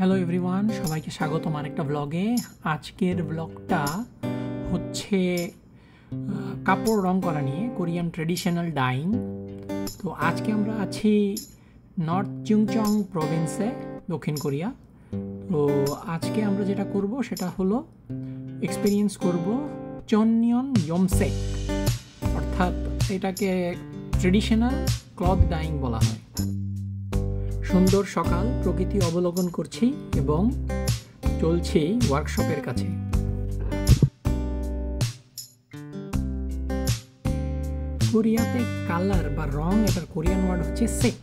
Hello everyone, সবাইকে স্বাগতম আরেকটা ব্লগে। আজকের ব্লগটা হচ্ছে কাপড় রং করা নিয়ে, কোরিয়ান ট্রেডিশনাল ডাইং। তো আজকে আমরা আছি নর্থ চুংচং প্রভিন্সে, দক্ষিণ কোরিয়া। তো আজকে আমরা যেটা করব সেটা হলো এক্সপিরিয়েন্স করব চন্নিয়ন ইয়মসেক, অর্থাৎ এটাকে ট্রেডিশনাল ক্লথ ডাইং বলা হয়। সুন্দর সকাল, প্রকৃতি অবলোকন করছি এবং চলছি ওয়ার্কশপের কাছে। কোরিয়াতে কালার বা রং, এটার কোরিয়ান ওয়ার্ড হচ্ছে সেক।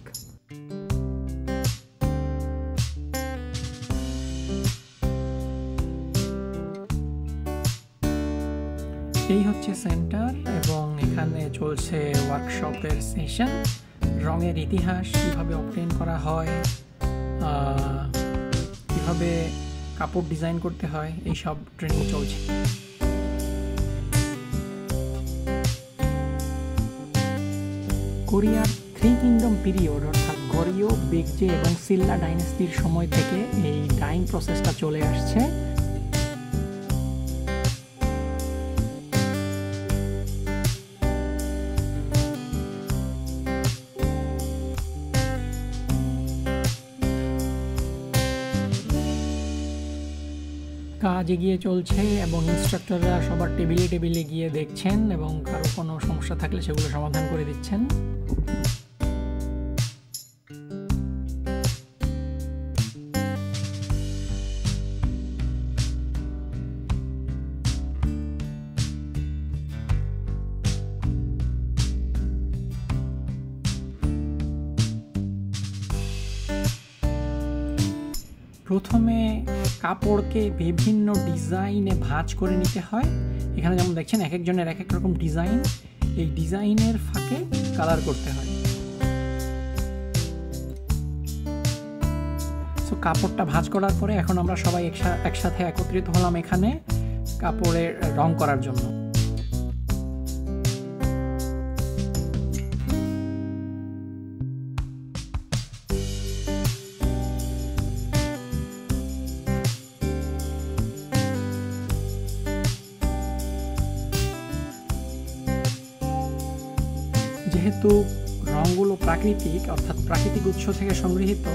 এই হচ্ছে সেন্টার এবং এখানে চলছে ওয়ার্কশপের সেশন। রঙের ইতিহাস, কীভাবে অবটেইন করা হয়, কীভাবে কাপড় ডিজাইন করতে হয়, এইসব ট্রেনিং চলছে। কোরিয়ার থ্রি কিংডম পিরিয়ড অর্থাৎ গরিও, বেকজে এবং সিল্লা ডাইনেস্টির সময় থেকে এই ডাইং প্রসেসটা চলে আসছে। কাজ এগিয়ে চলছে এবং ইনস্ট্রাক্টররা সবার টেবিলে টেবিলে গিয়ে দেখছেন এবং কারো কোনো সমস্যা থাকলে সেগুলো সমাধান করে দিচ্ছেন। প্রথমে কাপড়কে বিভিন্ন ডিজাইনে ভাঁজ করে নিতে হয়। এখানে যেমন দেখছেন এক একজনের এক এক রকম ডিজাইন, এই ডিজাইনের ফাঁকে কালার করতে হয়। সো কাপড়টা ভাঁজ করার পরে এখন আমরা সবাই একসাথে একত্রিত হলাম এখানে কাপড়ের রং করার জন্য। যেহেতু রঙগুলো প্রাকৃতিক, অর্থাৎ প্রাকৃতিক উৎস থেকে সংগৃহীত,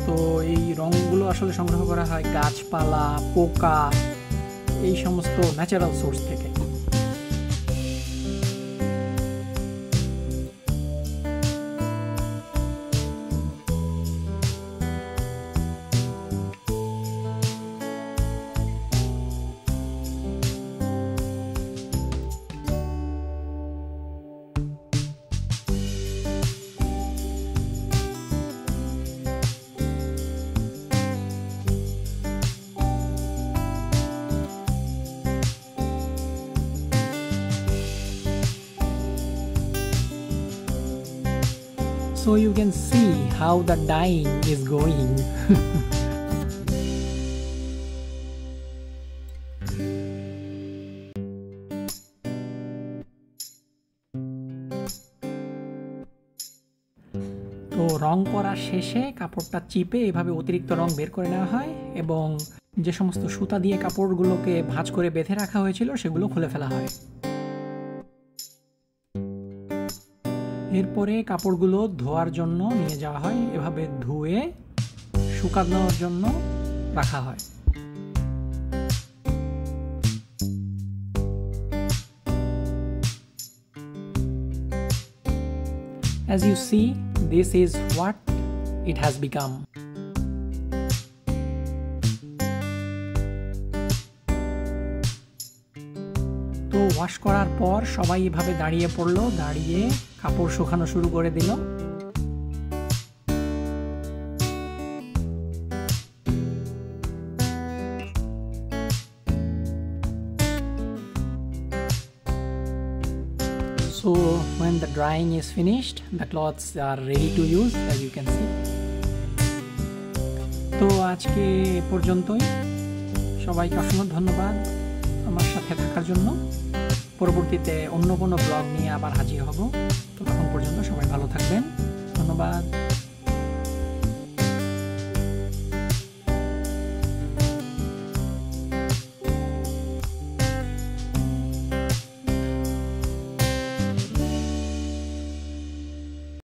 তো এই রঙগুলো আসলে সংগ্রহ করা হয় গাছপালা, পোকা, এই সমস্ত ন্যাচারাল সোর্স থেকে। So you can see how the dyeing is going. তো রং করা শেষে কাপড়টা চিপে এভাবে অতিরিক্ত রং বের করে নেওয়া হয় এবং যে সমস্ত সুতা দিয়ে কাপড়গুলোকে ভাঁজ করে বেঁধে রাখা হয়েছিল সেগুলো খুলে ফেলা হয়। এরপরে কাপড়গুলো ধোয়ার জন্য নিয়ে যাওয়া হয়, এভাবে ধুয়ে শুকানোর জন্য রাখা হয়। As you see, this is what it has become. তো ওয়াশ করার পর সবাই এভাবে দাঁড়িয়ে পড়লো, দাঁড়িয়ে কাপড় শুকানো শুরু করে দিল। So when the drying is finished, the cloths are ready to use, as you can see. তো আজকে পর্যন্তই। সবাইকে অসংখ্য ধন্যবাদ আমার সাথে থাকার জন্য। পরবর্তীতে অন্য কোনো ব্লগ নিয়ে আবার হাজির হব। ততক্ষণ পর্যন্ত সবাই ভালো থাকবেন। ধন্যবাদ।